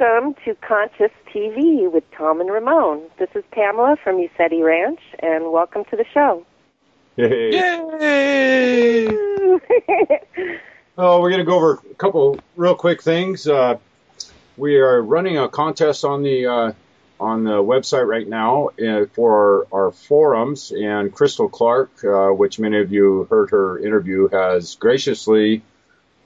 welcome to Conscious TV with Tom and Ramon. This is Pamela from ECETI Ranch, and welcome to the show. Yay! Yay! Oh, we're going to go over a couple real quick things. We are running a contest on the website right now for our forums, and Crystal Clark, which many of you heard her interview, has graciously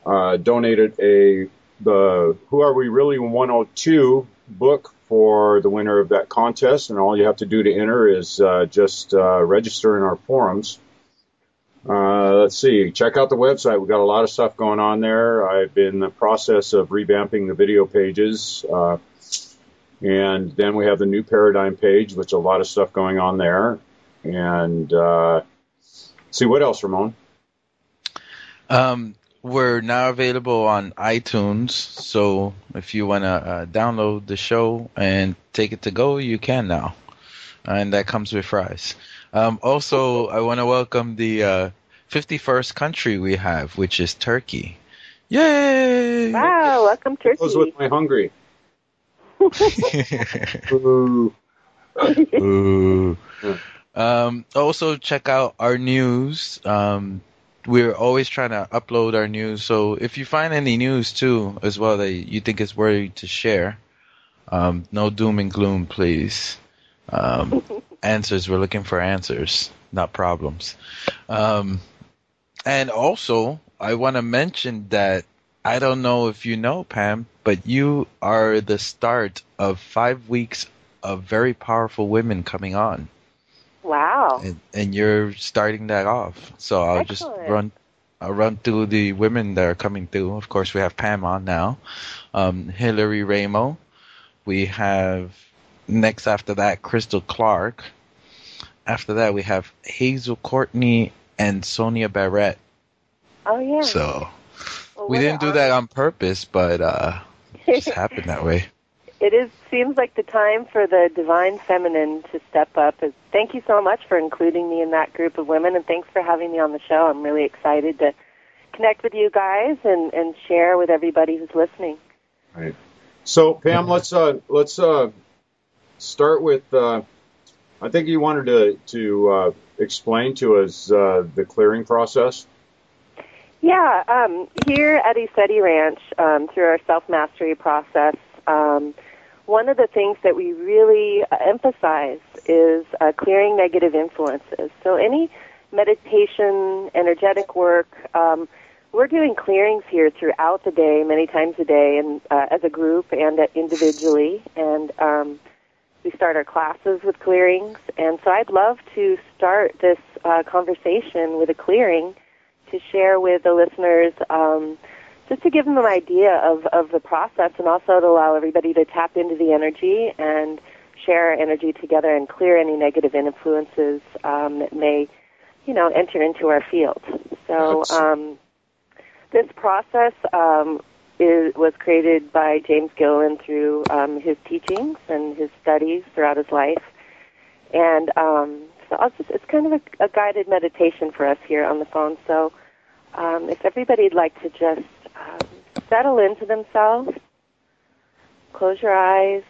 donated the Who Are We Really 102 book for the winner of that contest, and all you have to do to enter is just register in our forums. Let's see, check out the website. We've got a lot of stuff going on there. I've been in the process of revamping the video pages, and then we have the new paradigm page, which a lot of stuff going on there. And see, what else, Ramon? We're now available on iTunes, so if you want to download the show and take it to go, you can now. And that comes with fries. Also, I want to welcome the 51st country we have, which is Turkey. Yay! Wow, welcome, Turkey. Goes with my hungry. Ooh. Ooh. Also, check out our news. We're always trying to upload our news, so if you find any news too as well that you think is worthy to share, no doom and gloom, please. Answers, we're looking for answers, not problems. And also, I want to mention that I don't know if you know, Pam, but you are the start of 5 weeks of very powerful women coming on. Wow. And you're starting that off. So I'll Excellent. I'll run through the women that are coming through. Of course, we have Pam on now. Hillary Ramo. We have, next after that, Crystal Clark. After that, we have Hazel Courtney and Sonia Barrett. Oh, yeah. So Well, we didn't do that on purpose, but it just happened that way. It seems like the time for the divine feminine to step up. Thank you so much for including me in that group of women, and thanks for having me on the show. I'm really excited to connect with you guys and share with everybody who's listening. Right. So, Pam, let's start with. I think you wanted to explain to us the clearing process. Yeah, here at ECETI Ranch, through our self-mastery process, one of the things that we really emphasize is clearing negative influences. So any meditation, energetic work, we're doing clearings here throughout the day, many times a day, and as a group and individually. And we start our classes with clearings. And so I'd love to start this conversation with a clearing to share with the listeners, just to give them an idea of the process, and also to allow everybody to tap into the energy and share our energy together and clear any negative influences that may, enter into our field. So this process was created by James Gilliland through his teachings and his studies throughout his life. And so it's kind of a guided meditation for us here on the phone. So if everybody'd like to just settle into themselves, close your eyes,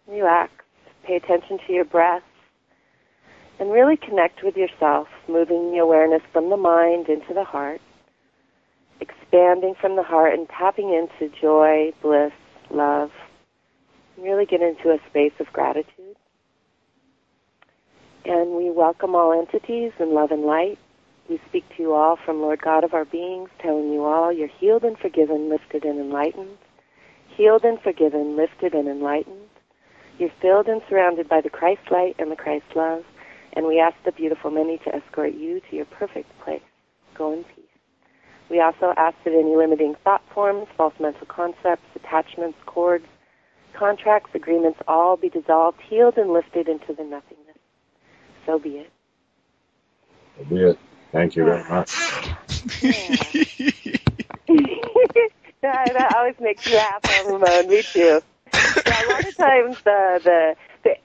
relax, pay attention to your breath, and really connect with yourself, moving the awareness from the mind into the heart, expanding from the heart and tapping into joy, bliss, love, and really get into a space of gratitude. And we welcome all entities in love and light. We speak to you all from Lord God of our beings, telling you all you're healed and forgiven, lifted and enlightened. Healed and forgiven, lifted and enlightened. You're filled and surrounded by the Christ light and the Christ love. And we ask the beautiful many to escort you to your perfect place. Go in peace. We also ask that any limiting thought forms, false mental concepts, attachments, cords, contracts, agreements, all be dissolved, healed, and lifted into the nothingness. So be it. So be it. Thank you very much. That always makes you laugh, Ramon. Me too. Yeah, a lot of times the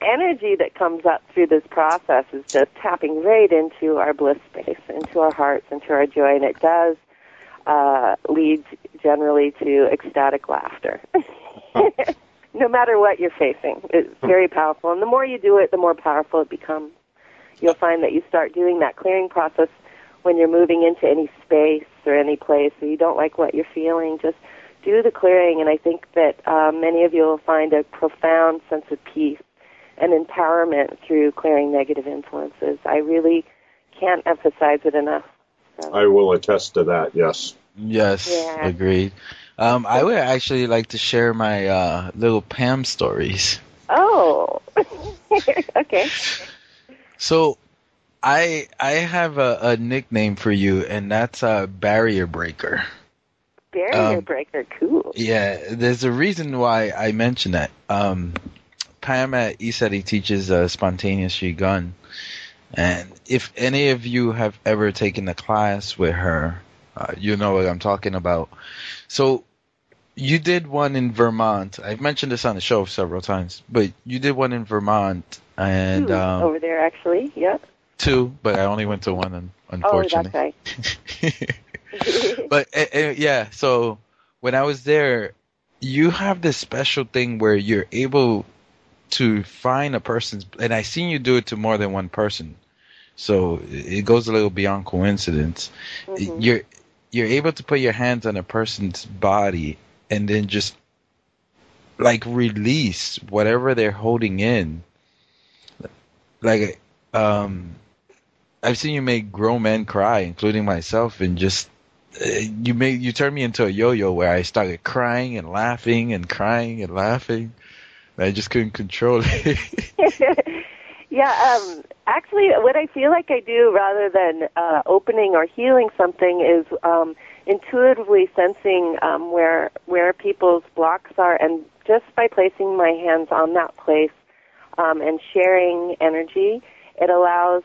energy that comes up through this process is just tapping right into our bliss space, into our hearts, into our joy, and it does lead generally to ecstatic laughter. no matter what you're facing. It's very powerful. And the more you do it, the more powerful it becomes. You'll find that you start doing that clearing process when you're moving into any space or any place or you don't like what you're feeling. Just do the clearing, and I think that many of you will find a profound sense of peace and empowerment through clearing negative influences. I really can't emphasize it enough. So. I will attest to that, yes. Yes, Yeah. agreed. I would actually like to share my little Pam stories. Oh, okay. So I have a nickname for you, and that's Barrier Breaker. Barrier Breaker, cool. Yeah, there's a reason why I mention that. Pam at ECETI teaches Spontaneous Yi Gong, and if any of you have ever taken a class with her, you know what I'm talking about. So you did one in Vermont. I've mentioned this on the show several times, but you did one in Vermont, and over there actually, yeah. 2, but I only went to one, unfortunately. Oh, that's right. But yeah, so when I was there, you have this special thing where you're able to find a person's, and I seen you do it to more than one person, so it goes a little beyond coincidence. Mm-hmm. You're able to put your hands on a person's body and then just like release whatever they're holding in. Like I've seen you make grown men cry, including myself, and just you turned me into a yo-yo where I started crying and laughing and crying and laughing. I just couldn't control it. Yeah, actually, what I feel like I do rather than opening or healing something is intuitively sensing where people's blocks are, and just by placing my hands on that place and sharing energy, it allows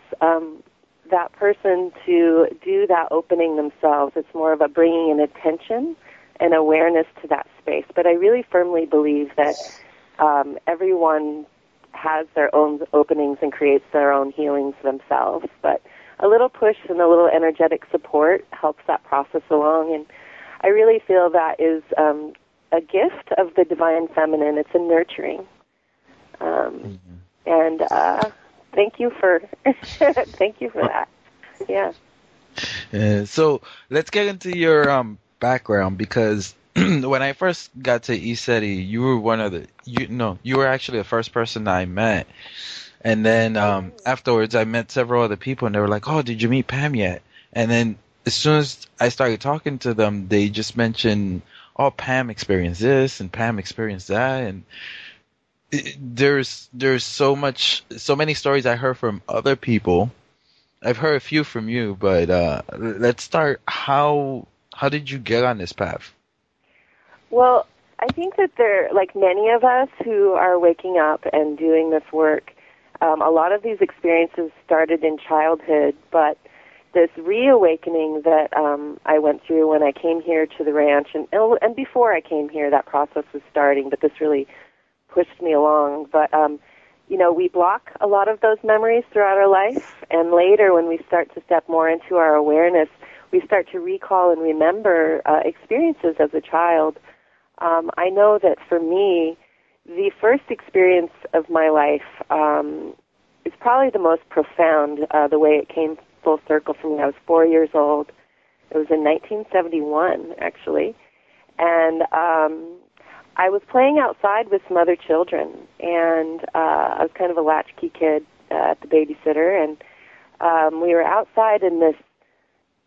that person to do that opening themselves. It's more of a bringing an attention and awareness to that space. But I really firmly believe that everyone has their own openings and creates their own healings themselves. But a little push and a little energetic support helps that process along. And I really feel that is a gift of the divine feminine. It's a nurturing. And thank you for thank you for that. Yeah. So let's get into your background, because when I first got to ECETI, you were you were actually the first person I met. And then afterwards, I met several other people, and they were like, "Oh, did you meet Pam yet?" And then as soon as I started talking to them, they just mentioned, "Oh, Pam experienced this, and Pam experienced that," and there's so many stories I heard from other people. I've heard a few from you, but let's start. How did you get on this path? Well, I think that there, like many of us who are waking up and doing this work, a lot of these experiences started in childhood, but this reawakening that I went through when I came here to the ranch, and before I came here, that process was starting, but this really pushed me along. But, we block a lot of those memories throughout our life, and later when we start to step more into our awareness, we start to recall and remember experiences as a child. I know that for me, the first experience of my life is probably the most profound, the way it came full circle for me. I was 4 years old. It was in 1971, actually. And I was playing outside with some other children, and I was kind of a latchkey kid at the babysitter, and we were outside, and this,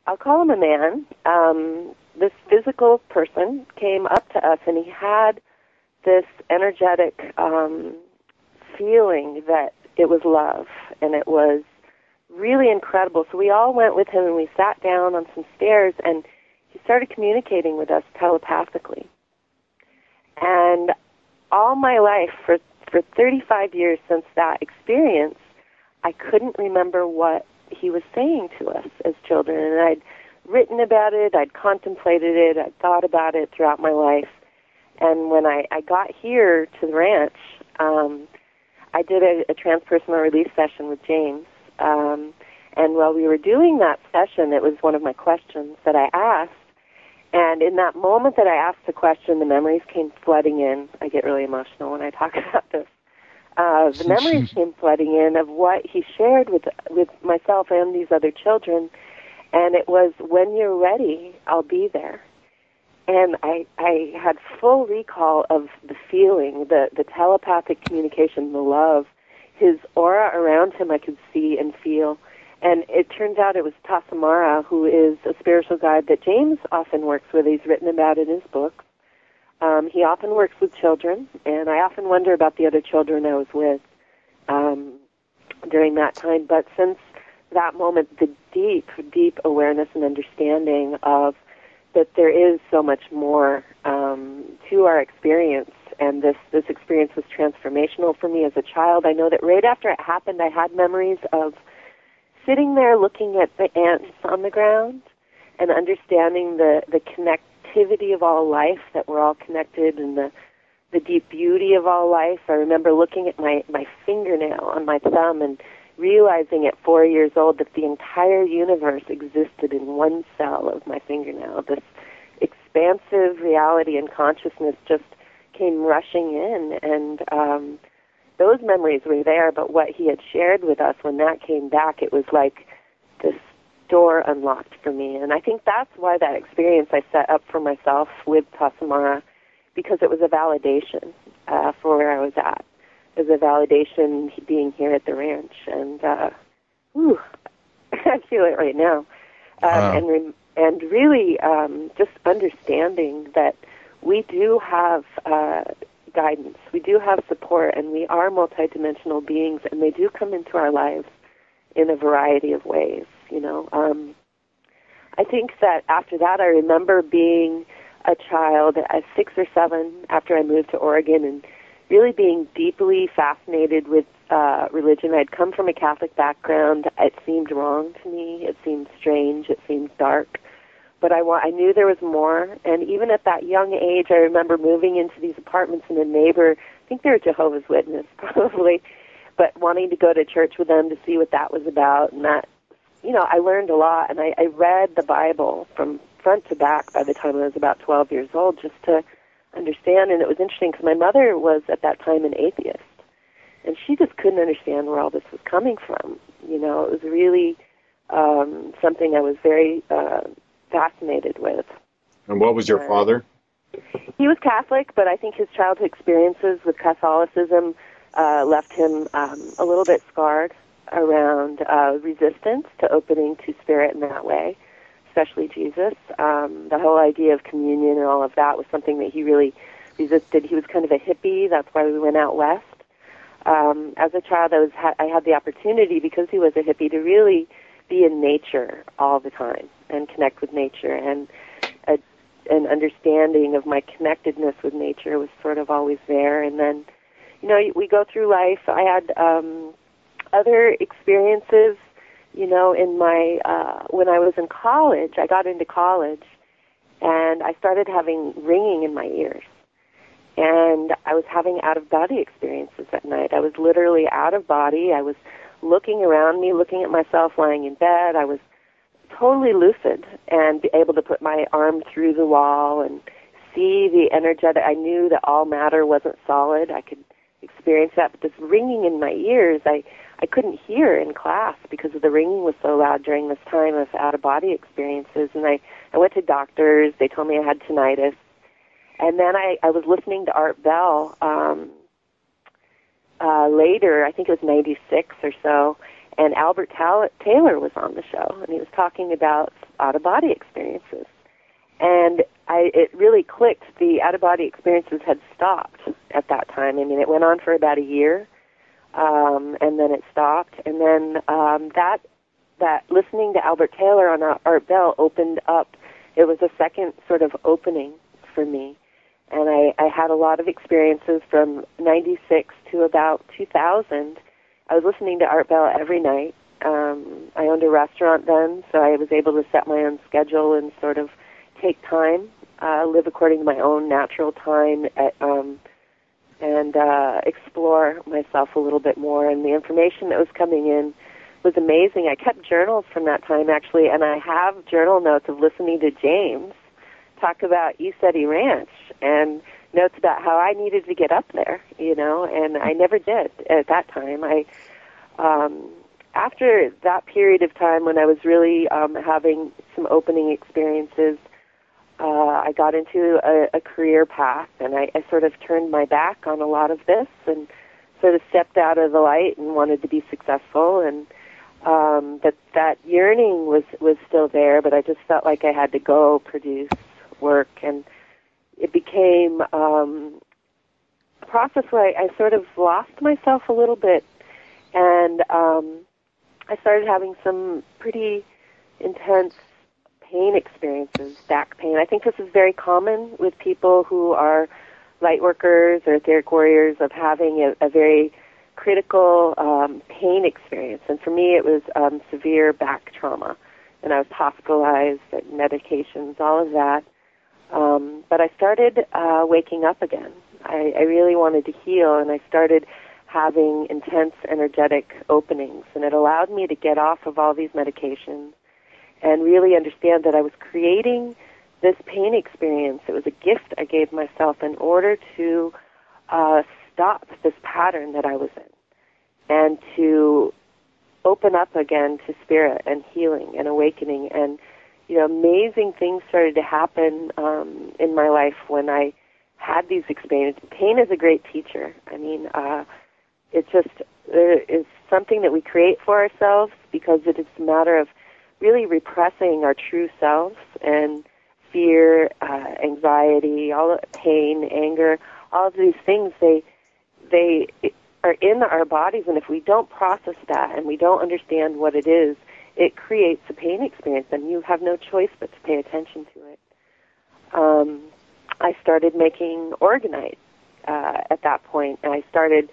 I'll call him a man, this physical person came up to us, and he had this energetic feeling that it was love, and it was really incredible. So we all went with him, and we sat down on some stairs, and he started communicating with us telepathically. And all my life, for 35 years since that experience, I couldn't remember what he was saying to us as children. And I'd written about it, I'd contemplated it, I'd thought about it throughout my life. And when I got here to the ranch, I did a transpersonal release session with James. And while we were doing that session, it was one of my questions that I asked. And in that moment that I asked the question, the memories came flooding in. I get really emotional when I talk about this. The memories came flooding in of what he shared with myself and these other children, and it was, when you're ready, I'll be there. And I had full recall of the feeling, the telepathic communication, the love. His aura around him I could see and feel. And it turns out it was Tasamara, who is a spiritual guide that James often works with. He's written about in his books. He often works with children, and I often wonder about the other children I was with during that time. But since that moment, the deep, deep awareness and understanding of that there is so much more to our experience, and this experience was transformational for me as a child. I know that right after it happened, I had memories of sitting there looking at the ants on the ground and understanding the connectivity of all life, that we're all connected, and the deep beauty of all life. I remember looking at my fingernail on my thumb and realizing at 4 years old that the entire universe existed in one cell of my fingernail. This expansive reality and consciousness just came rushing in, and those memories were there, but what he had shared with us, when that came back, it was like this door unlocked for me. And I think that's why that experience I set up for myself with Tasamara, because it was a validation for where I was at. It was a validation being here at the ranch, and I feel it right now. And really just understanding that we do have guidance, we do have support, and we are multidimensional beings, and they do come into our lives in a variety of ways, you know. I think that after that, I remember being a child at 6 or 7 after I moved to Oregon, and really being deeply fascinated with religion. I'd come from a Catholic background. It seemed wrong to me. It seemed strange. It seemed dark. But I knew there was more. And even at that young age, I remember moving into these apartments, and a neighbor, I think they were Jehovah's Witness probably, but wanting to go to church with them to see what that was about. And that, you know, I learned a lot. And I read the Bible from front to back by the time I was about 12 years old, just to understand. And it was interesting because my mother was at that time an atheist, and she just couldn't understand where all this was coming from. You know, it was really something I was very fascinated with. And what was your father? He was Catholic, but I think his childhood experiences with Catholicism left him a little bit scarred around resistance to opening to spirit in that way, especially Jesus. The whole idea of communion and all of that was something that he really resisted. He was kind of a hippie. That's why we went out west. As a child, I had the opportunity, because he was a hippie, to really be in nature all the time and connect with nature. And an understanding of my connectedness with nature was sort of always there. And then, you know, we go through life. I had other experiences. You know, in my when I was in college, I got into college, and I started having ringing in my ears. And I was having out-of-body experiences at night. I was literally out of body. I was looking around me, looking at myself lying in bed. I was totally lucid and be able to put my arm through the wall and see the energetic. I knew that all matter wasn't solid. I could experience that. But this ringing in my ears, I couldn't hear in class because the ringing was so loud during this time of out-of-body experiences. And I went to doctors. They told me I had tinnitus. And then I was listening to Art Bell later, I think it was 96 or so, and Albert Taylor was on the show, and he was talking about out-of-body experiences. And it really clicked. The out-of-body experiences had stopped at that time. I mean, it went on for about a year, and then it stopped. And then that listening to Albert Taylor on Art Bell opened up. It was a second sort of opening for me. And I had a lot of experiences from 96 to about 2000. I was listening to Art Bell every night. I owned a restaurant then, so I was able to set my own schedule and sort of take time, live according to my own natural time, and explore myself a little bit more. And the information that was coming in was amazing. I kept journals from that time, actually, and I have journal notes of listening to James talk about ECETI Ranch and notes about how I needed to get up there, and I never did at that time. After that period of time when I was really having some opening experiences, I got into a career path, and I sort of turned my back on a lot of this and sort of stepped out of the light and wanted to be successful. And but that yearning was still there, but I just felt like I had to go produce work, and it became a process where I sort of lost myself a little bit, and I started having some pretty intense pain experiences, back pain. I think this is very common with people who are light workers or etheric warriors, of having a very critical pain experience. And for me, it was severe back trauma, and I was hospitalized, medications, all of that. But I started waking up again. I really wanted to heal, and I started having intense energetic openings, and it allowed me to get off of all these medications and really understand that I was creating this pain experience. It was a gift I gave myself in order to stop this pattern that I was in and to open up again to spirit and healing and awakening. And, amazing things started to happen in my life when I had these experiences. Pain is a great teacher. I mean, it is something that we create for ourselves because it is a matter of really repressing our true selves, and fear, anxiety, all the pain, anger, all of these things, they are in our bodies, and if we don't process that and we don't understand what it is, it creates a pain experience, and you have no choice but to pay attention to it. I started making organite at that point, and I started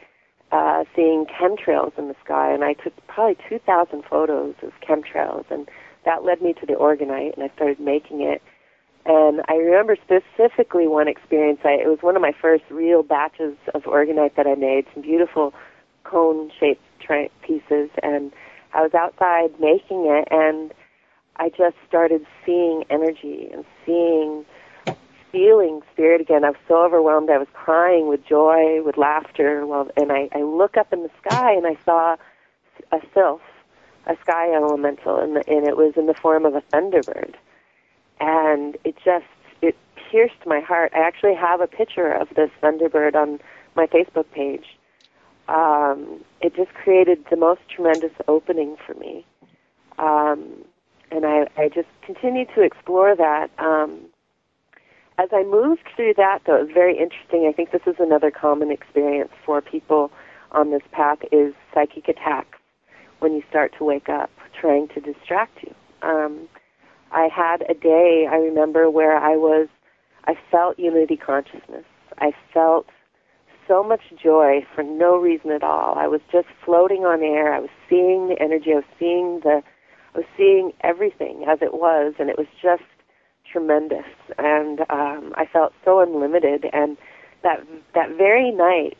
seeing chemtrails in the sky, and I took probably 2,000 photos of chemtrails, and that led me to the organite, and I started making it. And I remember specifically one experience. It was one of my first real batches of organite that I made, some beautiful cone-shaped pieces, and I was outside making it, and I just started seeing energy and feeling spirit again. I was so overwhelmed. I was crying with joy, with laughter. And I look up in the sky, and I saw a sylph, a sky elemental, and it was in the form of a thunderbird. And it pierced my heart. I actually have a picture of this thunderbird on my Facebook page. It just created the most tremendous opening for me. And I just continued to explore that. As I moved through that, though, it was very interesting. I think this is another common experience for people on this path, is psychic attacks when you start to wake up, trying to distract you. I had a day, I remember, where I felt unity consciousness. I felt so much joy for no reason at all. I was just floating on air. I was seeing the energy. I was seeing everything as it was, and it was just tremendous. And I felt so unlimited. And that very night,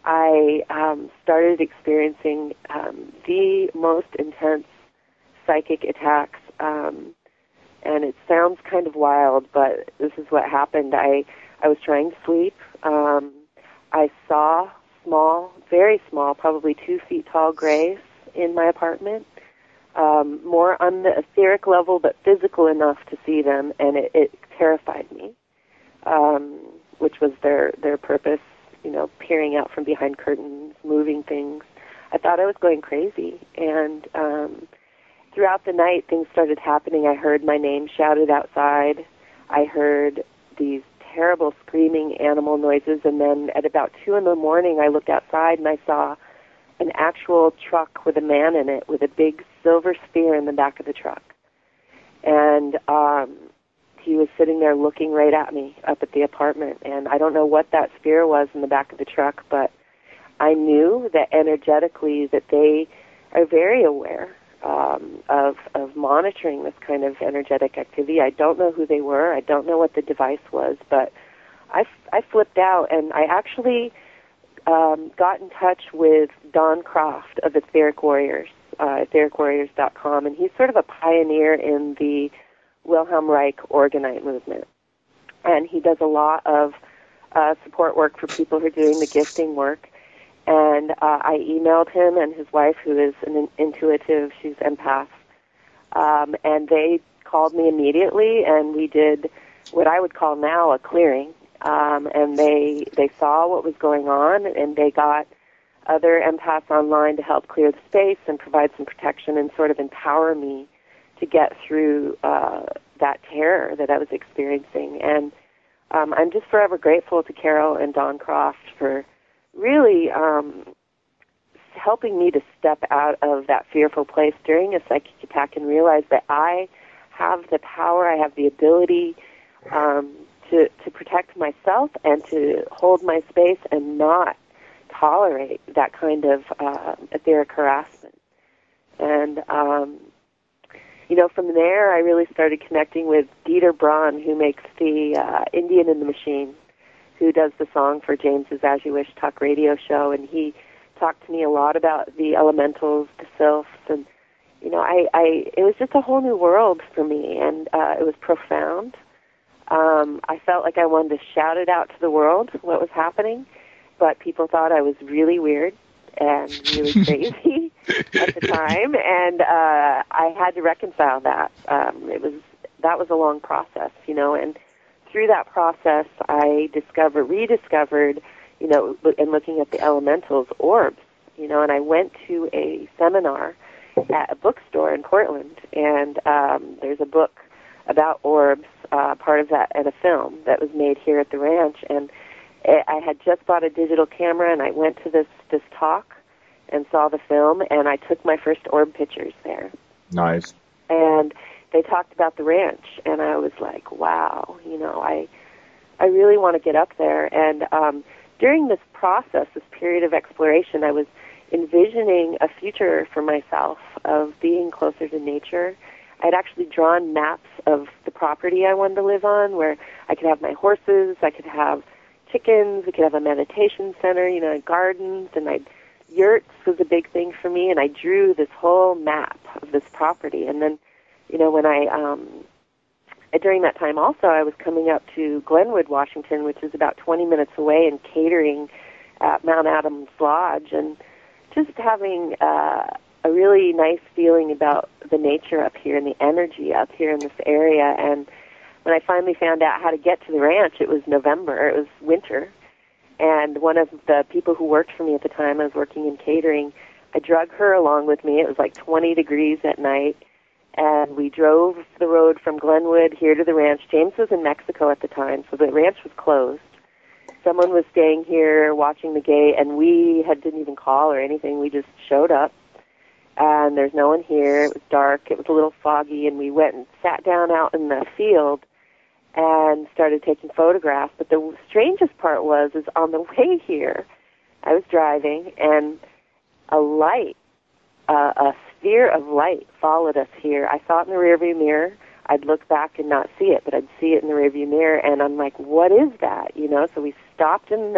I started experiencing the most intense psychic attacks. And it sounds kind of wild, but this is what happened. I was trying to sleep. I saw small, very small, probably 2 feet tall grays in my apartment, more on the etheric level, but physical enough to see them, and it terrified me, which was their purpose, peering out from behind curtains, moving things. I thought I was going crazy, and throughout the night, things started happening. I heard my name shouted outside. I heard these terrible screaming animal noises, and then at about 2 in the morning, I looked outside and I saw an actual truck with a man in it with a big silver sphere in the back of the truck. And he was sitting there looking right at me up at the apartment, and I don't know what that sphere was in the back of the truck, but I knew that energetically that they are very aware of monitoring this kind of energetic activity. I don't know who they were. I don't know what the device was, but I flipped out, and I actually got in touch with Don Croft of Etheric Warriors, ethericwarriors.com, and he's sort of a pioneer in the Wilhelm Reich Orgonite movement. And he does a lot of support work for people who are doing the gifting work. And I emailed him and his wife, who is an intuitive, she's empath, and they called me immediately, and we did what I would call now a clearing. And they saw what was going on, and they got other empaths online to help clear the space and provide some protection and sort of empower me to get through that terror that I was experiencing. And I'm just forever grateful to Carol and Don Croft for really helping me to step out of that fearful place during a psychic attack and realize that I have the power, I have the ability to protect myself and to hold my space and not tolerate that kind of etheric harassment. And, from there I really started connecting with Dieter Braun, who makes the Indian in the Machine, who does the song for James's As You Wish talk radio show, and he talked to me a lot about the elementals, the sylphs, and it was just a whole new world for me, and it was profound. I felt like I wanted to shout it out to the world what was happening, but people thought I was really weird and really crazy at the time, and I had to reconcile that. That was a long process, and through that process, I rediscovered, and looking at the elementals, orbs, and I went to a seminar at a bookstore in Portland, and there's a book about orbs, part of that, and a film that was made here at the ranch, and I had just bought a digital camera, and I went to this talk and saw the film, and I took my first orb pictures there. Nice. And they talked about the ranch, and I was like, wow, I really want to get up there. And during this process, this period of exploration, I was envisioning a future for myself of being closer to nature. I'd actually drawn maps of the property I wanted to live on, where I could have my horses, I could have chickens, we could have a meditation center, gardens, and yurts was a big thing for me, and I drew this whole map of this property. And then, when during that time also, I was coming up to Glenwood, Washington, which is about 20 minutes away, and catering at Mount Adams Lodge, and just having a really nice feeling about the nature up here and the energy up here in this area. And when I finally found out how to get to the ranch, it was November, it was winter, and one of the people who worked for me at the time, I was working in catering, I drug her along with me. It was like 20 degrees at night, and we drove the road from Glenwood here to the ranch. James was in Mexico at the time, so the ranch was closed. Someone was staying here watching the gate, and we didn't even call or anything. We just showed up, and there's no one here. It was dark. It was a little foggy, and we went and sat down out in the field and started taking photographs. But the strangest part is on the way here, I was driving, and a light, a sphere of light followed us here. I saw it in the rearview mirror. I'd look back and not see it, but I'd see it in the rearview mirror, and I'm like, what is that? So we stopped on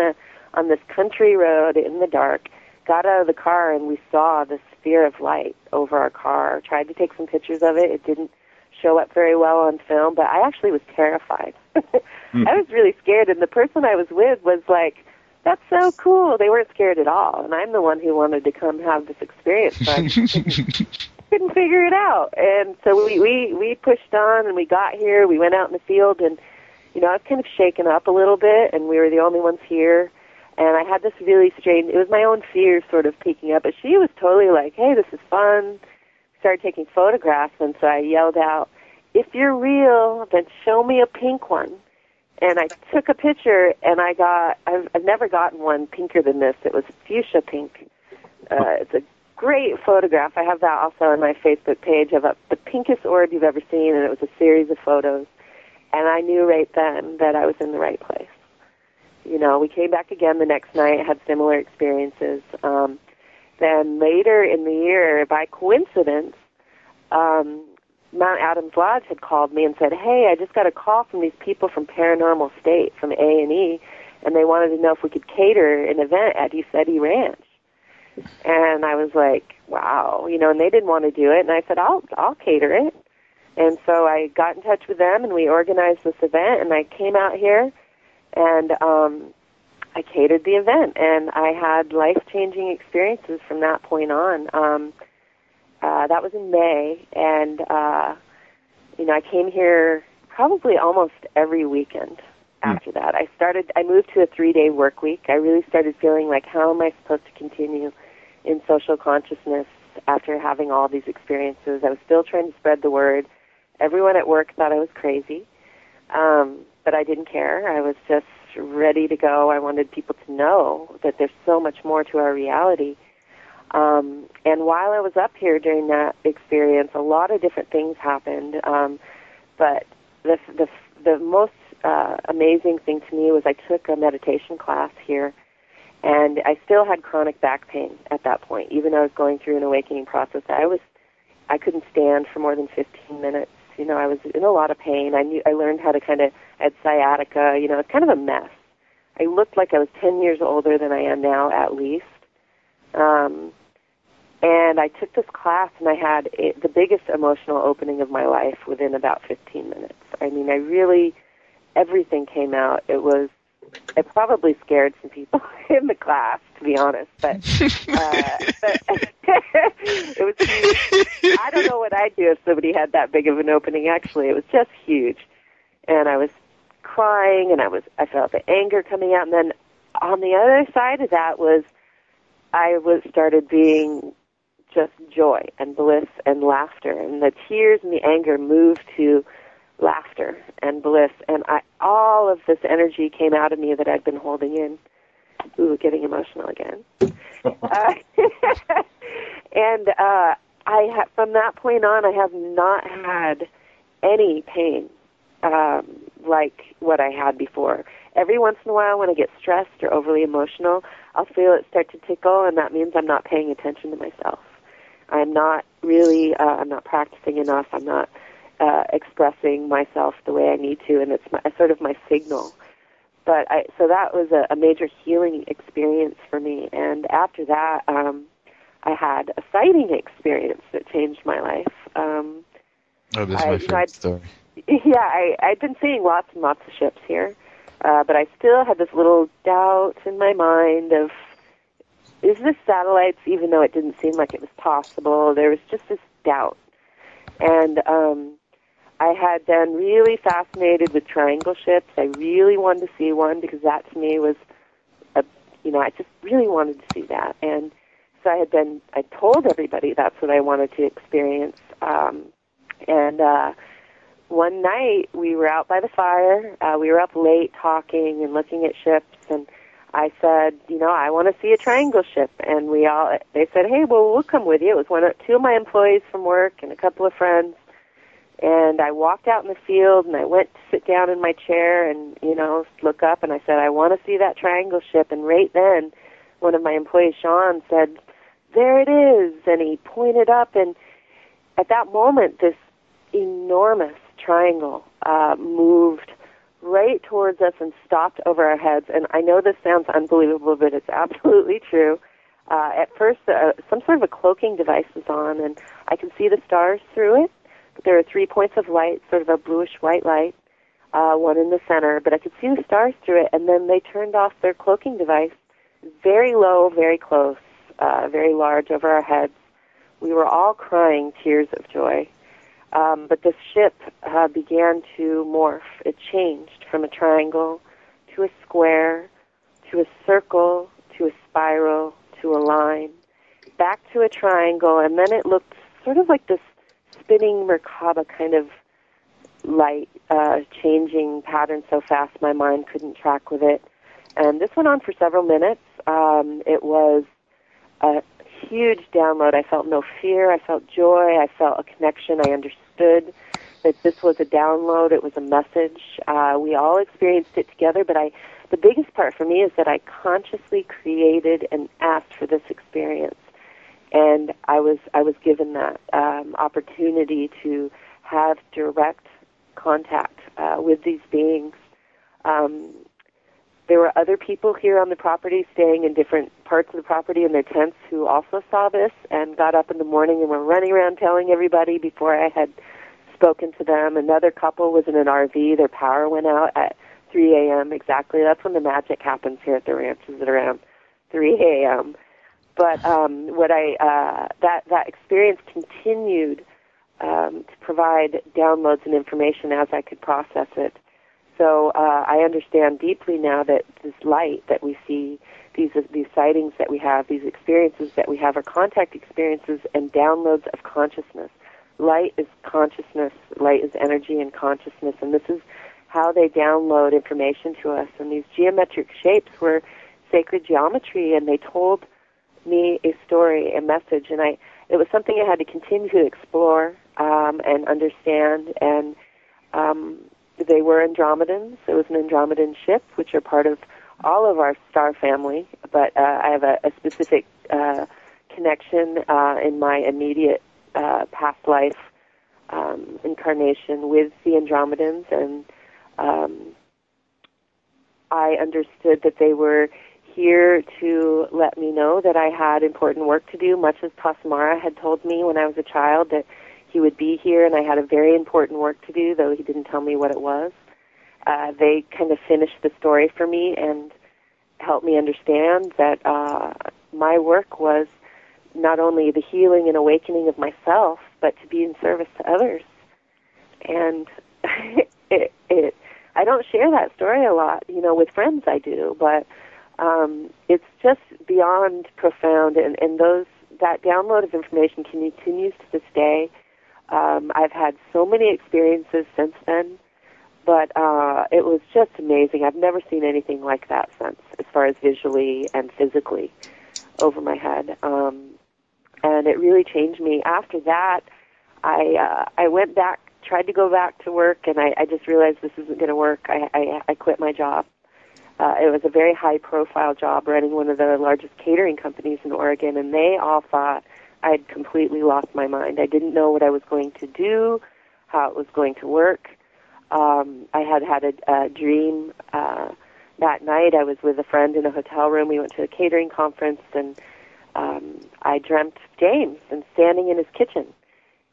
this country road in the dark, got out of the car, and we saw this sphere of light over our car. Tried to take some pictures of it. It didn't show up very well on film, but I actually was terrified. I was really scared, and the person I was with was like, that's so cool. They weren't scared at all, and I'm the one who wanted to come have this experience, but I couldn't figure it out. And so we pushed on, and we got here. We went out in the field, and, I was kind of shaken up a little bit, and we were the only ones here. And I had this really strange, it was my own fear sort of peeking up, but she was totally like, hey, this is fun. Started taking photographs, and so I yelled out, if you're real, then show me a pink one. And I took a picture, and I've never gotten one pinker than this. It was fuchsia pink. It's a great photograph. I have that also on my Facebook page of the pinkest orb you've ever seen, and it was a series of photos. And I knew right then that I was in the right place. We came back again the next night, had similar experiences. Then later in the year, by coincidence, Mount Adams Lodge had called me and said, hey, I just got a call from these people from Paranormal State, from A&E, and they wanted to know if we could cater an event at ECETI Ranch. And I was like, wow, and they didn't want to do it. And I said, I'll cater it. And so I got in touch with them, and we organized this event, and I came out here, and I catered the event, and I had life-changing experiences from that point on. That was in May, and, I came here probably almost every weekend after that. I moved to a 3-day work week. I really started feeling like, how am I supposed to continue in social consciousness after having all these experiences? I was still trying to spread the word. Everyone at work thought I was crazy, but I didn't care. I was just ready to go. I wanted people to know that there's so much more to our reality. And while I was up here during that experience, a lot of different things happened. But the most amazing thing to me was I took a meditation class here, and I still had chronic back pain at that point. Even though I was going through an awakening process, I couldn't stand for more than 15 minutes. I was in a lot of pain. I learned how to I had sciatica. It's kind of a mess. I looked like I was 10 years older than I am now, at least. And I took this class, and I had the biggest emotional opening of my life within about 15 minutes. I mean, everything came out. It probably scared some people in the class, to be honest, but it was huge. I don't know what I'd do if somebody had that big of an opening, actually. It was just huge. And I was crying, and I felt the anger coming out, and then on the other side of that started being just joy and bliss and laughter, and the tears and the anger moved to laughter and bliss, and all of this energy came out of me that I'd been holding in. Ooh, getting emotional again. And from that point on, I have not had any pain like what I had before. Every once in a while, when I get stressed or overly emotional, I'll feel it start to tickle, and that means I'm not paying attention to myself. I'm not practicing enough. I'm not expressing myself the way I need to, and it's sort of my signal. So that was a major healing experience for me. And after that, I had a sighting experience that changed my life. This is my favorite story. Yeah, I'd been seeing lots and lots of ships here, but I still had this little doubt in my mind of, is this satellites, even though it didn't seem like it was possible? There was just this doubt. And I had been really fascinated with triangle ships. I really wanted to see one because that to me was, I just really wanted to see that. And so I told everybody that's what I wanted to experience. And one night we were out by the fire. We were up late talking and looking at ships, and I said, I want to see a triangle ship. And they said, hey, well, we'll come with you. It was two of my employees from work and a couple of friends. And I walked out in the field, and I went to sit down in my chair and, look up, and I said, I want to see that triangle ship. And right then, one of my employees, Sean, said, there it is. And he pointed up, and at that moment, this enormous triangle moved right towards us and stopped over our heads. And I know this sounds unbelievable, but it's absolutely true. At first, some sort of a cloaking device was on, and I could see the stars through it. There were 3 points of light, sort of a bluish-white light, one in the center, but I could see the stars through it, and then they turned off their cloaking device very low, very close, very large over our heads. We were all crying tears of joy. But this ship began to morph. It changed from a triangle to a square, to a circle, to a spiral, to a line, back to a triangle, and then it looked sort of like this spinning Merkaba kind of light, changing pattern so fast my mind couldn't track with it. And this went on for several minutes. It was a huge download. I felt no fear. I felt joy. I felt a connection. I understood that this was a download. It was a message. We all experienced it together, but the biggest part for me is that I consciously created and asked for this experience. And I was given that opportunity to have direct contact with these beings. There were other people here on the property staying in different parts of the property in their tents who also saw this and got up in the morning and were running around telling everybody before I had spoken to them. Another couple was in an RV. Their power went out at 3 a.m. exactly. That's when the magic happens here at the ranch, is at around 3 a.m. But that experience continued to provide downloads and information as I could process it. So I understand deeply now that this light that we see, these sightings that we have, these experiences that we have are contact experiences and downloads of consciousness. Light is consciousness. Light is energy and consciousness. And this is how they download information to us. And these geometric shapes were sacred geometry, and they told me a story, a message. And it was something I had to continue to explore and understand. And they were Andromedans. It was an Andromedan ship, which are part of all of our star family. But I have a specific connection in my immediate past life incarnation with the Andromedans, and I understood that they were here to let me know that I had important work to do, much as Tasmara had told me when I was a child that he would be here and I had a very important work to do, though he didn't tell me what it was. They kind of finished the story for me and helped me understand that my work was not only the healing and awakening of myself, but to be in service to others. And I don't share that story a lot, with friends I do, but it's just beyond profound, and that download of information continues to this day. I've had so many experiences since then, but it was just amazing. I've never seen anything like that since, as far as visually and physically over my head. And it really changed me. After that, I went back, tried to go back to work, and I just realized this isn't going to work. I quit my job. It was a very high-profile job running one of the largest catering companies in Oregon, and they all thought I'd completely lost my mind. I didn't know what I was going to do, how it was going to work. I had a dream that night. I was with a friend in a hotel room. We went to a catering conference, and I dreamt of James and standing in his kitchen,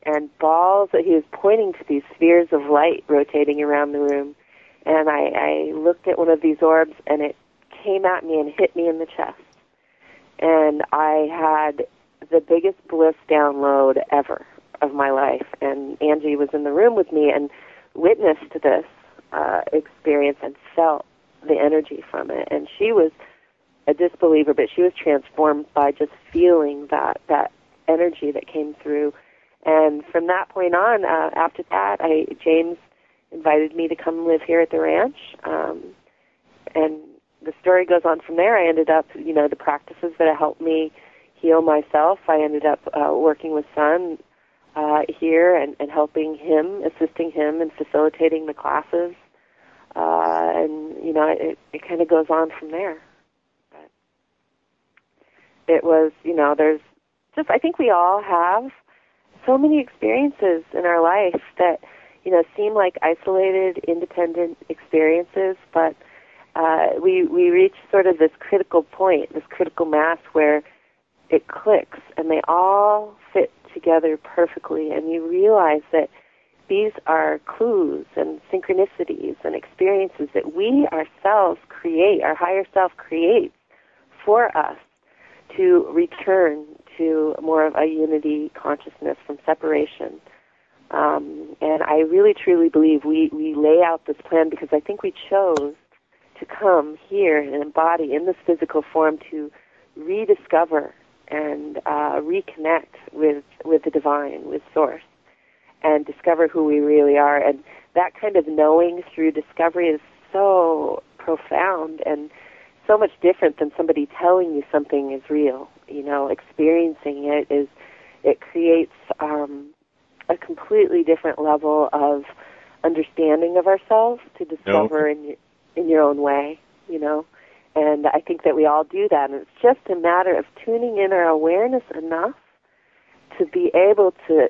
and balls that he was pointing to these spheres of light rotating around the room. And I looked at one of these orbs, and it came at me and hit me in the chest. And I had the biggest bliss download ever of my life. And Angie was in the room with me and witnessed this experience and felt the energy from it. And she was a disbeliever, but she was transformed by just feeling that energy that came through. And from that point on, after that, James invited me to come live here at the ranch, and the story goes on from there. I ended up, the practices that helped me heal myself, I ended up working with Son here and helping him, assisting him and facilitating the classes, and, it kind of goes on from there. But it was, there's just, I think we all have so many experiences in our life that, seem like isolated, independent experiences, but we reach sort of this critical point, this critical mass where it clicks and they all fit together perfectly, and you realize that these are clues and synchronicities and experiences that we ourselves create, our higher self creates for us to return to more of a unity consciousness from separation. And I really, truly believe we lay out this plan because I think we chose to come here and embody in this physical form to rediscover and reconnect with the divine, with Source, and discover who we really are. And that kind of knowing through discovery is so profound and so much different than somebody telling you something is real. Experiencing it creates a completely different level of understanding of ourselves to discover in your own way, And I think that we all do that, and it's just a matter of tuning in our awareness enough to be able to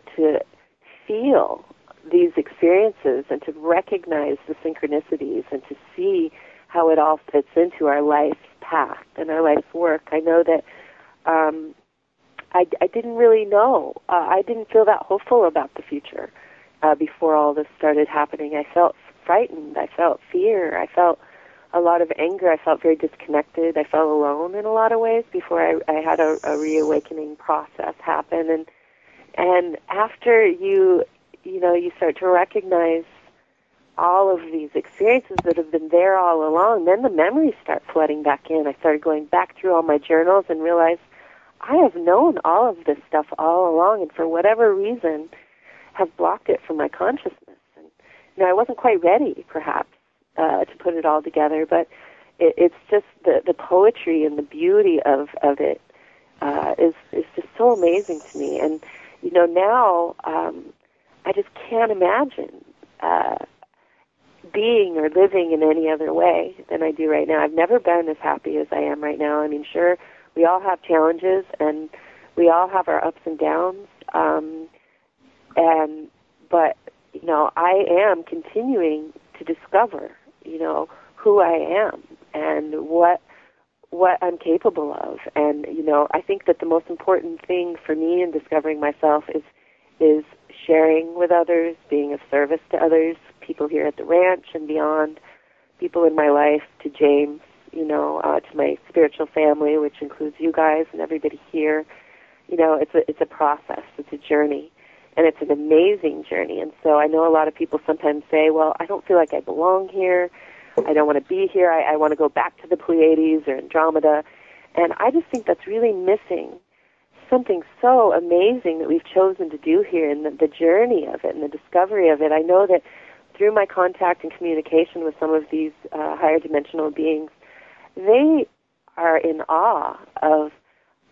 feel these experiences and to recognize the synchronicities and to see how it all fits into our life's path and our life's work. I know that I didn't really know. I didn't feel that hopeful about the future. before all this started happening. I felt frightened. I felt fear. I felt a lot of anger. I felt very disconnected. I felt alone in a lot of ways before I had a reawakening process happen. And after you start to recognize all of these experiences that have been there all along, then the memories start flooding back in. I started going back through all my journals and realized I have known all of this stuff all along, and for whatever reason have blocked it from my consciousness. And I wasn't quite ready, perhaps, to put it all together, but it's just the poetry and the beauty of it is just so amazing to me. And now I just can't imagine being or living in any other way than I do right now. I've never been as happy as I am right now. I mean, sure, we all have challenges and we all have our ups and downs, but I am continuing to discover, who I am and what I'm capable of. And, I think that the most important thing for me in discovering myself is sharing with others, being of service to others, people here at the ranch and beyond, people in my life, to James, to my spiritual family, which includes you guys and everybody here. It's a process, it's a journey, and it's an amazing journey. And so I know a lot of people sometimes say, well, I don't feel like I belong here. I don't want to be here. I want to go back to the Pleiades or Andromeda. And I just think that's really missing something so amazing that we've chosen to do here, and the journey of it and the discovery of it. I know that through my contact and communication with some of these higher dimensional beings, they are in awe of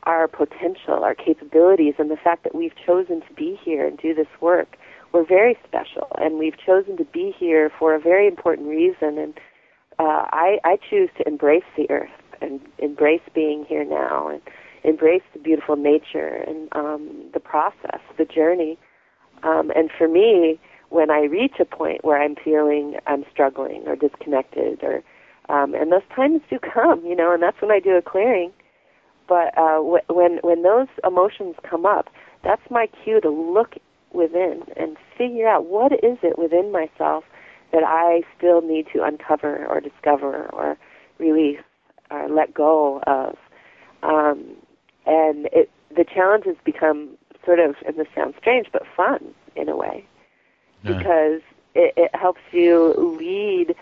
our potential, our capabilities, and the fact that we've chosen to be here and do this work. We're very special, and we've chosen to be here for a very important reason. And I choose to embrace the earth and embrace being here now and embrace the beautiful nature and the process, the journey. And for me, when I reach a point where I'm feeling I'm struggling or disconnected, or and those times do come, and that's when I do a clearing. But when those emotions come up, that's my cue to look within and figure out what is it within myself that I still need to uncover or discover or release or let go of. And the challenges become sort of, and this sounds strange, but fun in a way, because it helps you lead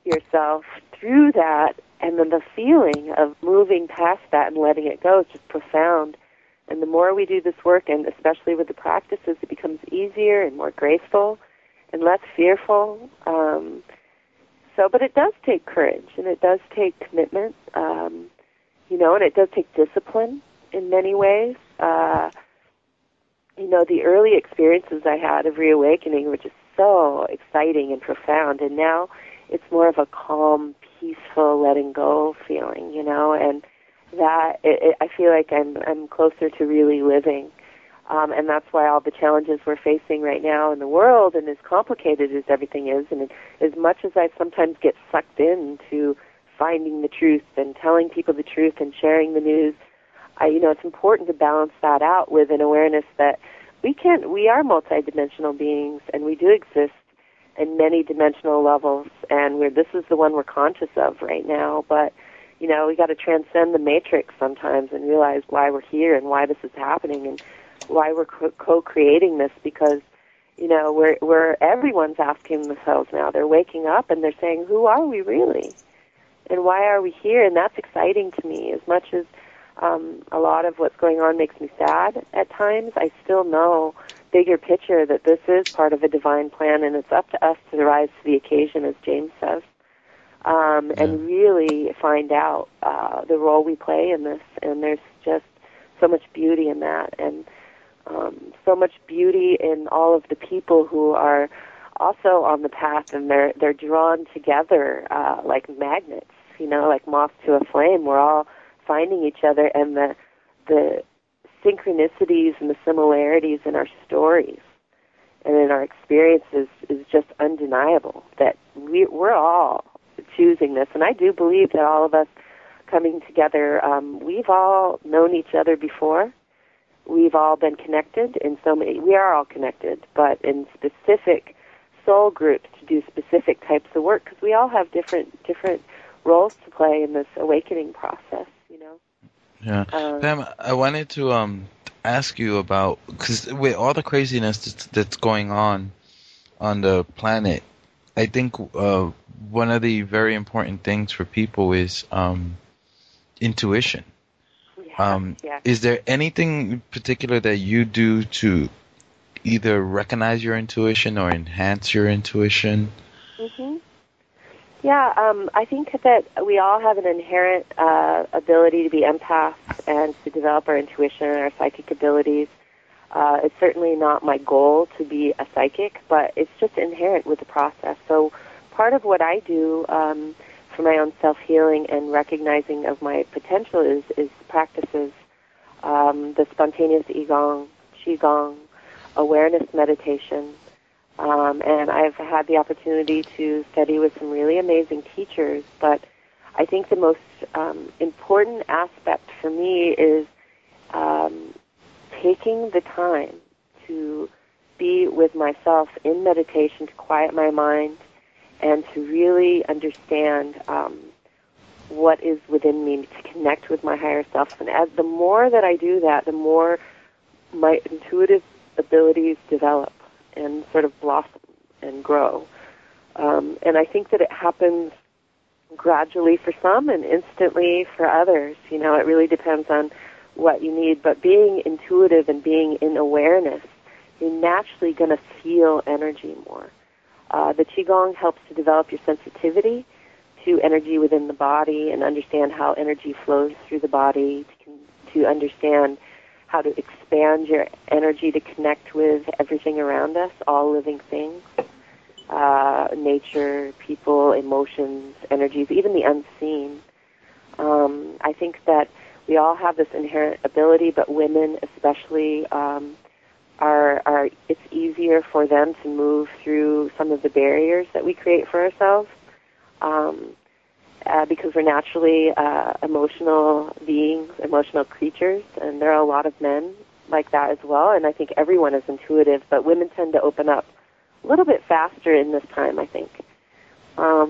yourself through that, and then the feeling of moving past that and letting it go is just profound. And the more we do this work, and especially with the practices, it becomes easier and more graceful and less fearful. But it does take courage, and it does take commitment, and it does take discipline in many ways. The early experiences I had of reawakening were just so exciting and profound, and now it's more of a calm, peaceful, letting go feeling, and that I feel like I'm closer to really living. And that's why all the challenges we're facing right now in the world, and as complicated as everything is, and as much as I sometimes get sucked into finding the truth and telling people the truth and sharing the news, it's important to balance that out with an awareness that we are multidimensional beings, and we do exist in many dimensional levels, and this is the one we're conscious of right now. But we got to transcend the matrix sometimes and realize why we're here and why this is happening and why we're co-creating this, because we're everyone's asking themselves now. They're waking up and they're saying, who are we really, and why are we here? And that's exciting to me. As much as a lot of what's going on makes me sad at times, I still know bigger picture that this is part of a divine plan, and it's up to us to rise to the occasion, as James says, and really find out the role we play in this. And there's just so much beauty in that, and so much beauty in all of the people who are also on the path, and they're drawn together like magnets, like moths to a flame. We're all finding each other, and the synchronicities and the similarities in our stories and in our experiences is just undeniable, that we're all choosing this. And I do believe that all of us coming together, we've all known each other before. we've all been connected in so many, we are all connected, but in specific soul groups to do specific types of work, because we all have different roles to play in this awakening process, you know. Yeah. Pam, I wanted to ask you about, because with all the craziness that's going on the planet, I think one of the very important things for people is intuition. Is there anything in particular that you do to either recognize your intuition or enhance your intuition? Mm-hmm. Yeah, I think that we all have an inherent ability to be empaths and to develop our intuition and our psychic abilities. It's certainly not my goal to be a psychic, but it's just inherent with the process. So part of what I do for my own self-healing and recognizing of my potential is practices, the Spontaneous Yi Gong, Qigong, awareness meditation, and I've had the opportunity to study with some really amazing teachers, but I think the most important aspect for me is taking the time to be with myself in meditation, to quiet my mind, and to really understand what is within me, to connect with my higher self. And as the more that I do that, the more my intuitive abilities develop and sort of blossom and grow. And I think that it happens gradually for some and instantly for others. You know, it really depends on what you need. But being intuitive and being in awareness, you're naturally going to feel energy more. The Qigong helps to develop your sensitivity to energy within the body and understand how energy flows through the body, to understand how to expand your energy to connect with everything around us, all living things, nature, people, emotions, energies, even the unseen. I think that we all have this inherent ability, but women especially it's easier for them to move through some of the barriers that we create for ourselves because we're naturally emotional beings, emotional creatures, and there are a lot of men like that as well, and I think everyone is intuitive, but women tend to open up a little bit faster in this time, I think. I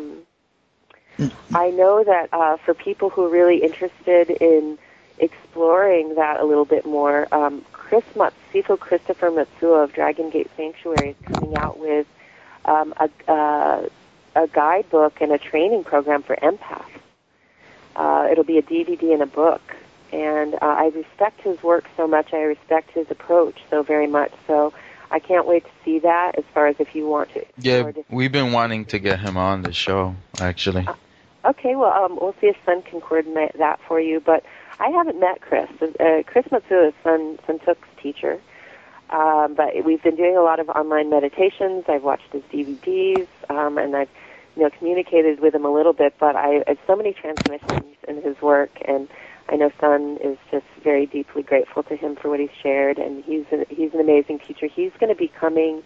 know that for people who are really interested in exploring that a little bit more, Sifu Christopher Matsuo of Dragon Gate Sanctuary is coming out with a guidebook and a training program for empaths. It'll be a DVD and a book. And I respect his work so much. I respect his approach so very much. So I can't wait to see that as far as if you want to. Yeah, we've been wanting to get him on the show, actually. Okay, well, we'll see if Sun can coordinate that for you. But I haven't met Chris. Chris Matsuo is Sontuoc's teacher. But we've been doing a lot of online meditations. I've watched his DVDs, and I've communicated with him a little bit. But I have so many transmissions in his work, and I know Sun is just very deeply grateful to him for what he's shared. And he's an amazing teacher. He's going to be coming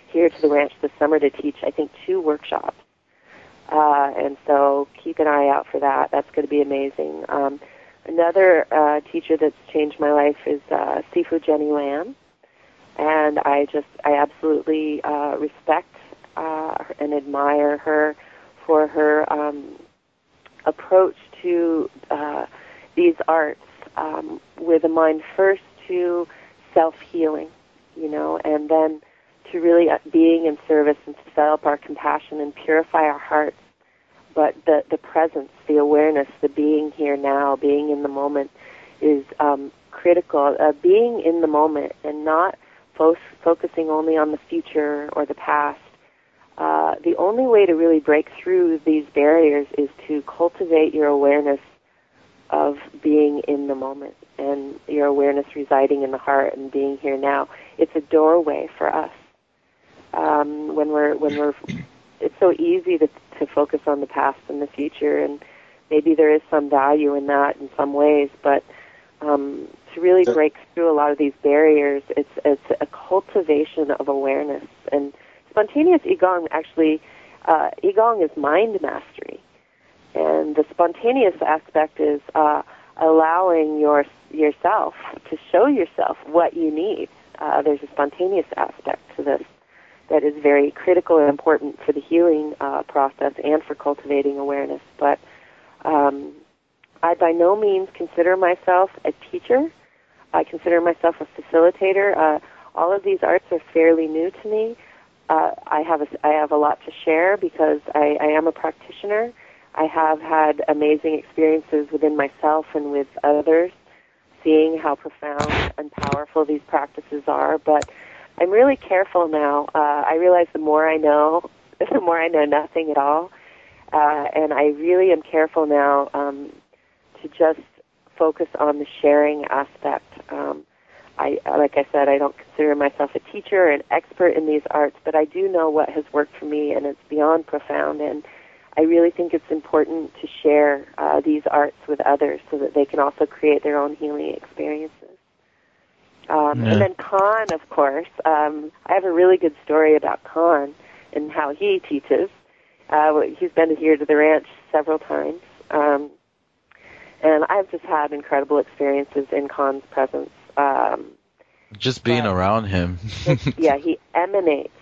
here to the ranch this summer to teach, I think, 2 workshops. And so keep an eye out for that. That's going to be amazing. Another teacher that's changed my life is Sifu Jenny Lam. And I absolutely respect and admire her for her approach to these arts with a mind first to self-healing, and then to really being in service and to develop our compassion and purify our hearts. But the presence, the awareness, the being here now, being in the moment is critical. Being in the moment and not focusing only on the future or the past. The only way to really break through these barriers is to cultivate your awareness of being in the moment and your awareness residing in the heart and being here now. It's a doorway for us. When we're, it's so easy to focus on the past and the future, and maybe there is some value in that in some ways, but to really break through a lot of these barriers, it's a cultivation of awareness. And Spontaneous Yi Gong, actually, Yi Gong is mind mastery. And the spontaneous aspect is allowing your yourself, to show yourself what you need. There's a spontaneous aspect to this that is very critical and important for the healing process and for cultivating awareness. But I by no means consider myself a teacher. I consider myself a facilitator. All of these arts are fairly new to me. I have a lot to share because I am a practitioner. I have had amazing experiences within myself and with others, seeing how profound and powerful these practices are. But I'm really careful now. I realize the more I know, the more I know nothing at all. And I really am careful now to just focus on the sharing aspect. Like I said, I don't consider myself a teacher or an expert in these arts, but I do know what has worked for me, and it's beyond profound. And I really think it's important to share these arts with others so that they can also create their own healing experiences. And then Khan, of course. I have a really good story about Khan and how he teaches. He's been here to the ranch several times. And I've just had incredible experiences in Khan's presence. Just being around him. He emanates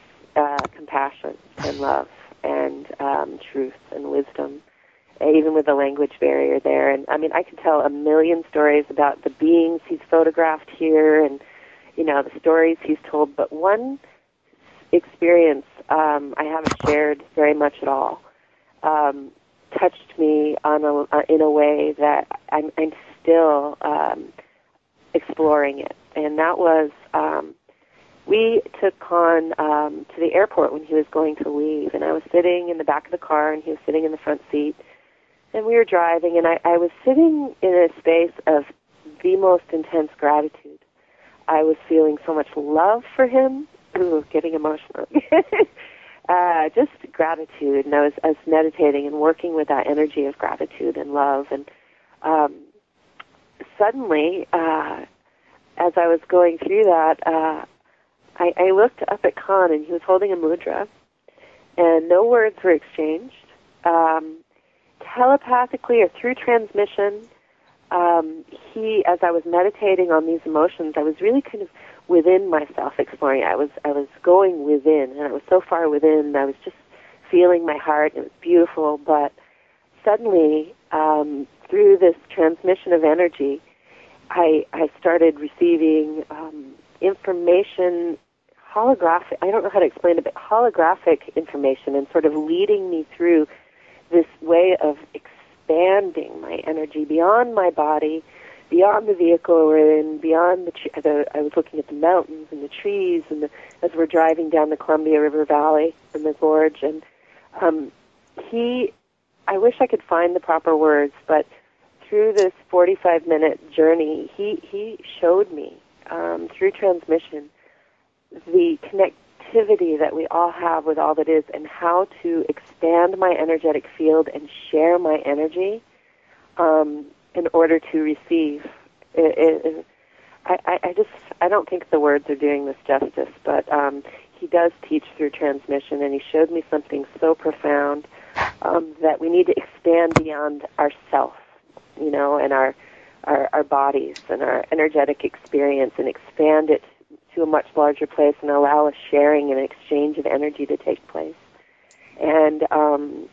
compassion and love and truth and wisdom, even with the language barrier there. And I mean, I could tell a million stories about the beings he's photographed here and, the stories he's told. But one experience I haven't shared very much at all touched me in a way that I'm still exploring it. And that was, we took Khan to the airport when he was going to leave, and I was sitting in the back of the car, and he was sitting in the front seat, and we were driving, and I was sitting in a space of the most intense gratitude. I was feeling so much love for him. Ooh, getting emotional. Just gratitude, and I was meditating and working with that energy of gratitude and love, and suddenly, as I was going through that, I looked up at Khan, and he was holding a mudra, and no words were exchanged. Telepathically or through transmission, as I was meditating on these emotions, I was really kind of within myself exploring. I was going within, and I was so far within, I was just feeling my heart, and it was beautiful, but suddenly, through this transmission of energy, I started receiving information, holographic, I don't know how to explain it, but holographic information, and sort of leading me through this way of expanding my energy beyond my body, beyond the vehicle we're in, beyond I was looking at the mountains and the trees, and as we're driving down the Columbia River Valley and the gorge, and I wish I could find the proper words, but through this 45-minute journey, he showed me through transmission the connectivity that we all have with all that is, and how to expand my energetic field and share my energy in order to receive. I don't think the words are doing this justice, but he does teach through transmission, and he showed me something so profound that we need to expand beyond ourself, and our bodies and our energetic experience, and expand it to a much larger place and allow a sharing and exchange of energy to take place. And, and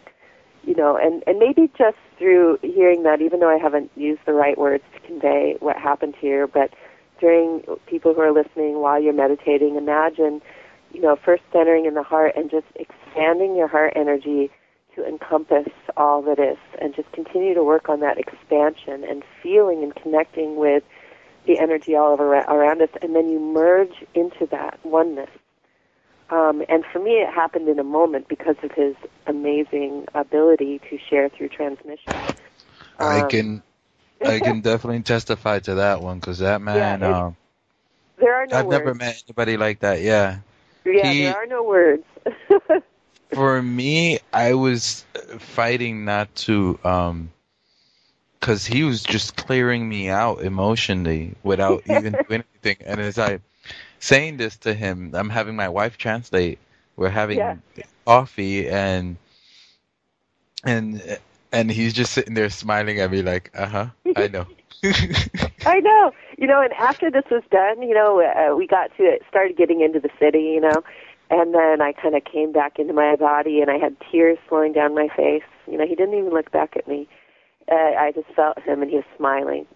maybe just through hearing that, even though I haven't used the right words to convey what happened here, but during people who are listening while you're meditating, imagine, first centering in the heart and just expanding your heart energy to encompass all that is, and just continue to work on that expansion and feeling and connecting with the energy all around us, and then you merge into that oneness. And for me, it happened in a moment because of his amazing ability to share through transmission. I can definitely testify to that one, because that man, there are no I've words. never met anybody like that. Yeah. There are no words. For me, I was fighting not to, because he was just clearing me out emotionally without even doing anything. And as I saying this to him, I'm having my wife translate. We're having coffee, and he's just sitting there smiling at me like, I know. I know. And after this was done, we started getting into the city, and then I kind of came back into my body, and I had tears flowing down my face. He didn't even look back at me. I just felt him, and he was smiling.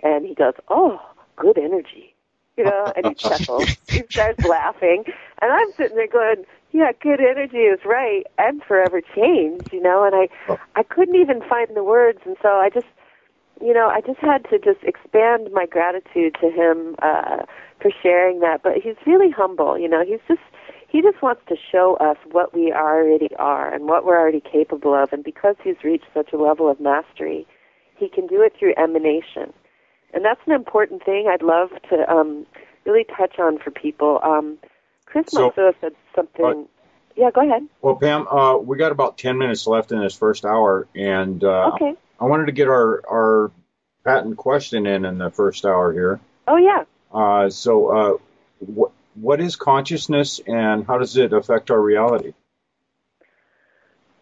And he goes, "Oh, good energy." And he chuckles. He starts laughing. And I'm sitting there going, yeah, good energy is right. I'm forever changed, and I couldn't even find the words. And so I just had to just expand my gratitude to him for sharing that. But he's really humble, he just wants to show us what we already are and what we're already capable of. And because he's reached such a level of mastery, he can do it through emanation. And that's an important thing I'd love to really touch on for people. Chris also said something. Yeah, go ahead. Well, Pam, we got about 10 minutes left in this first hour, and okay. I wanted to get our patent question in the first hour here. Oh, yeah. What is consciousness, and how does it affect our reality?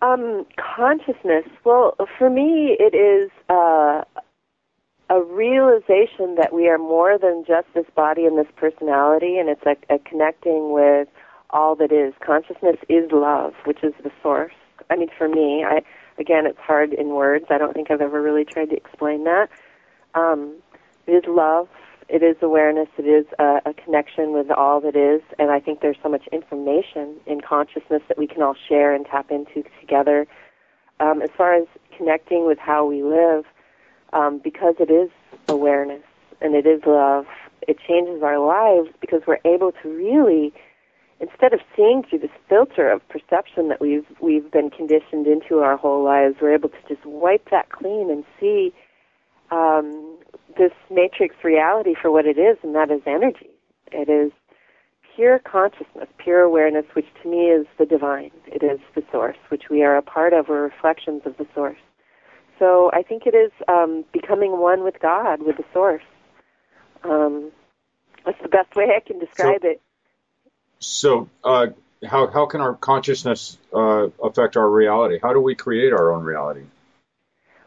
Consciousness, well, for me, it is a realization that we are more than just this body and this personality, and it's a connecting with all that is. Consciousness is love, which is the source. I mean, for me, again, it's hard in words. I don't think I've ever really tried to explain that. It is love. It is awareness. It is a connection with all that is, and I think there's so much information in consciousness that we can all share and tap into together. As far as connecting with how we live, because it is awareness and it is love, it changes our lives because we're able to really, instead of seeing through this filter of perception that we've been conditioned into our whole lives, we're able to just wipe that clean and see this matrix reality for what it is, and that is energy. It is pure consciousness, pure awareness, which to me is the divine. It is the source, which we are a part of. We're reflections of the source. So I think it is becoming one with God, with the source. That's the best way I can describe it. So how can our consciousness affect our reality? How do we create our own reality?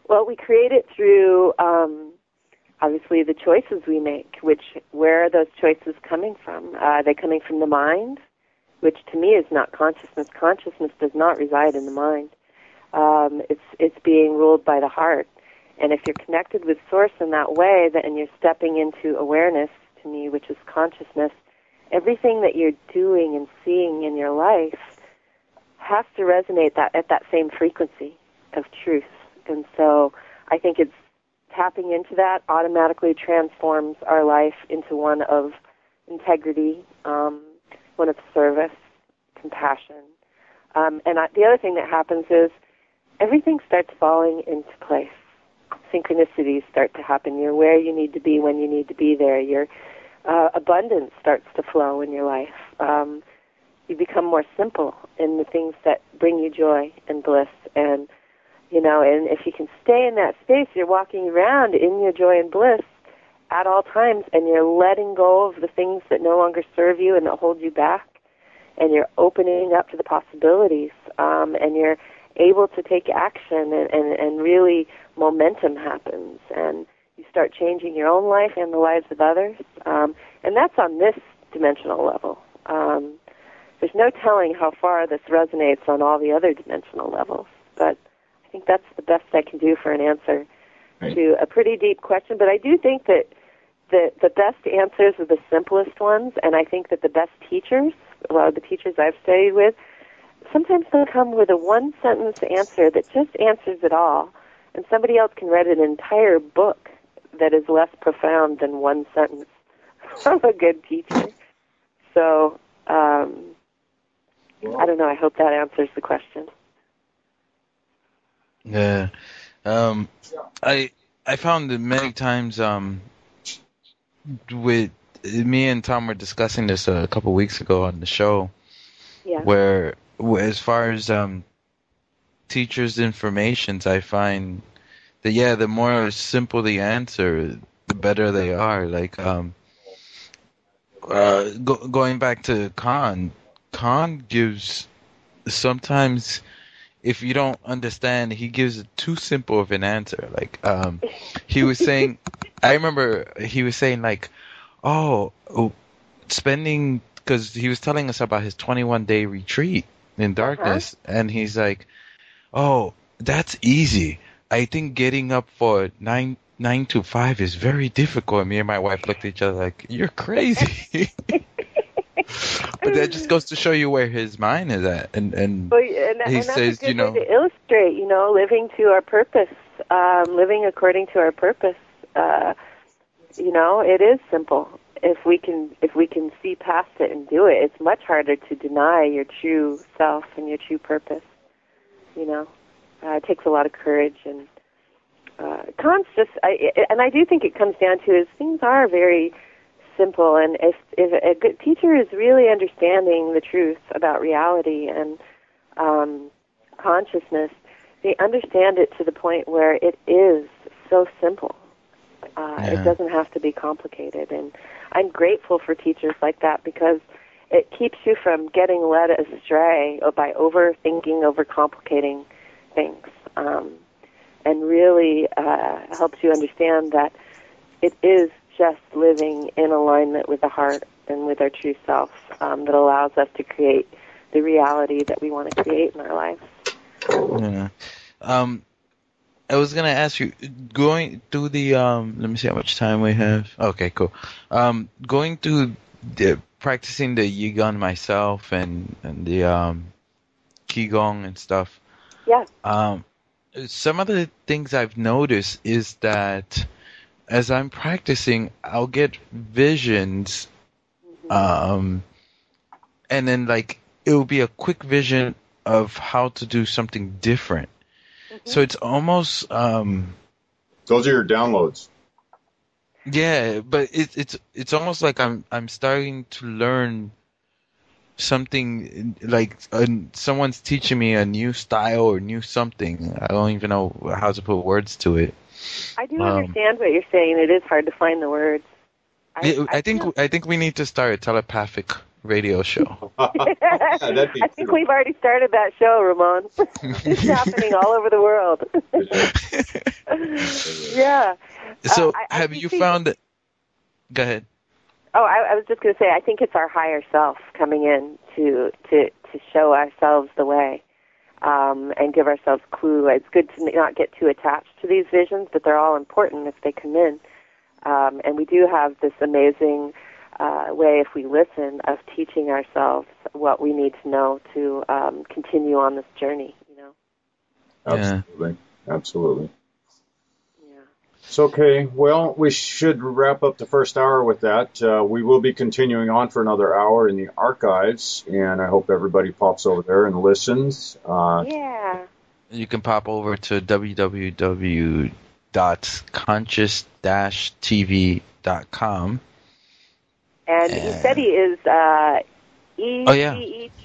Well, we create it through, obviously, the choices we make. Where are those choices coming from? Are they coming from the mind, which to me is not consciousness. Consciousness does not reside in the mind. It's being ruled by the heart. And if you're connected with Source in that way, and you're stepping into awareness, to me, which is consciousness, everything that you're doing and seeing in your life has to resonate at that same frequency of truth. And so I think it's tapping into that automatically transforms our life into one of integrity, one of service, compassion. The other thing that happens is everything starts falling into place. Synchronicities start to happen. You're where you need to be when you need to be there. Your abundance starts to flow in your life. You become more simple in the things that bring you joy and bliss. And if you can stay in that space, you're walking around in your joy and bliss at all times, and you're letting go of the things that no longer serve you and that hold you back, and you're opening up to the possibilities, and you're able to take action, and really momentum happens, and you start changing your own life and the lives of others, and that's on this dimensional level. There's no telling how far this resonates on all the other dimensional levels, but I think that's the best I can do for an answer to a pretty deep question. But I do think that the best answers are the simplest ones, and I think that the best teachers, a lot of the teachers I've studied with, sometimes they'll come with a one-sentence answer that just answers it all, and somebody else can write an entire book that is less profound than one sentence from a good teacher. So, I don't know. I hope that answers the question. Yeah. I found that many times with me and Tom were discussing this a couple weeks ago on the show, where as far as teachers' informations, I find that the more simple the answer, the better they are. Like going back to Khan gives sometimes. If you don't understand, he gives too simple of an answer. Like he was saying, I remember he was saying like, spending, because he was telling us about his 21-day retreat in darkness, and he's like, oh, that's easy. I think getting up for 9 to 5 is very difficult. Me and my wife looked at each other like, you're crazy. But that just goes to show you where his mind is at, and he says, that's a good way to illustrate, living to our purpose, living according to our purpose. It is simple. If we can see past it and do it, it's much harder to deny your true self and your true purpose. It takes a lot of courage and and I do think it comes down to is things are very simple, and if a good teacher is really understanding the truth about reality and consciousness, they understand it to the point where it is so simple. It doesn't have to be complicated, and I'm grateful for teachers like that because it keeps you from getting led astray by overthinking, overcomplicating things, and really helps you understand that it is just living in alignment with the heart and with our true self that allows us to create the reality that we want to create in our lives. Yeah. I was gonna ask you, going through the let me see how much time we have. Okay, cool. Going through practicing the Yi Gong myself and the Qigong and stuff. Yeah. Some of the things I've noticed is that as I'm practicing, I'll get visions, and then like it will be a quick vision of how to do something different. So it's almost those are your downloads. Yeah, but it's almost like I'm starting to learn something, like someone's teaching me a new style or new something. I don't even know how to put words to it. I do understand what you're saying. It is hard to find the words. I think we need to start a telepathic radio show. I think we've already started that show, Ramon. It's happening all over the world. Yeah. So have you found that? Go ahead. Oh, I was just going to say, I think it's our higher self coming in to show ourselves the way. And give ourselves clue. It's good to not get too attached to these visions, but they're all important if they come in. And we do have this amazing way, if we listen, of teaching ourselves what we need to know to continue on this journey. Absolutely, absolutely. Yeah. So, okay. Well, we should wrap up the first hour with that. We will be continuing on for another hour in the archives, and I hope everybody pops over there and listens. Yeah. You can pop over to www.conscious-tv.com. And ECETI is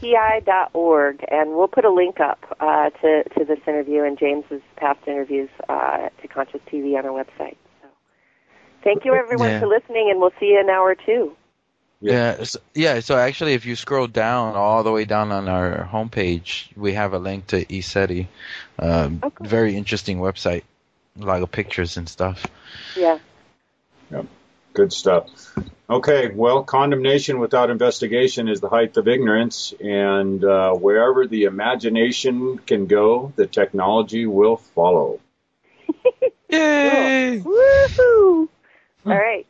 ECETI.org, and we'll put a link up to this interview and James's past interviews to Conscious TV on our website. So, thank you everyone for listening, and we'll see you in hour 2. So actually, if you scroll down all the way down on our homepage, we have a link to ECETI. Cool. Very interesting website, a lot of pictures and stuff. Yeah. Yep. Good stuff. Okay, well, condemnation without investigation is the height of ignorance, and wherever the imagination can go, the technology will follow. Yay! Woohoo! All right.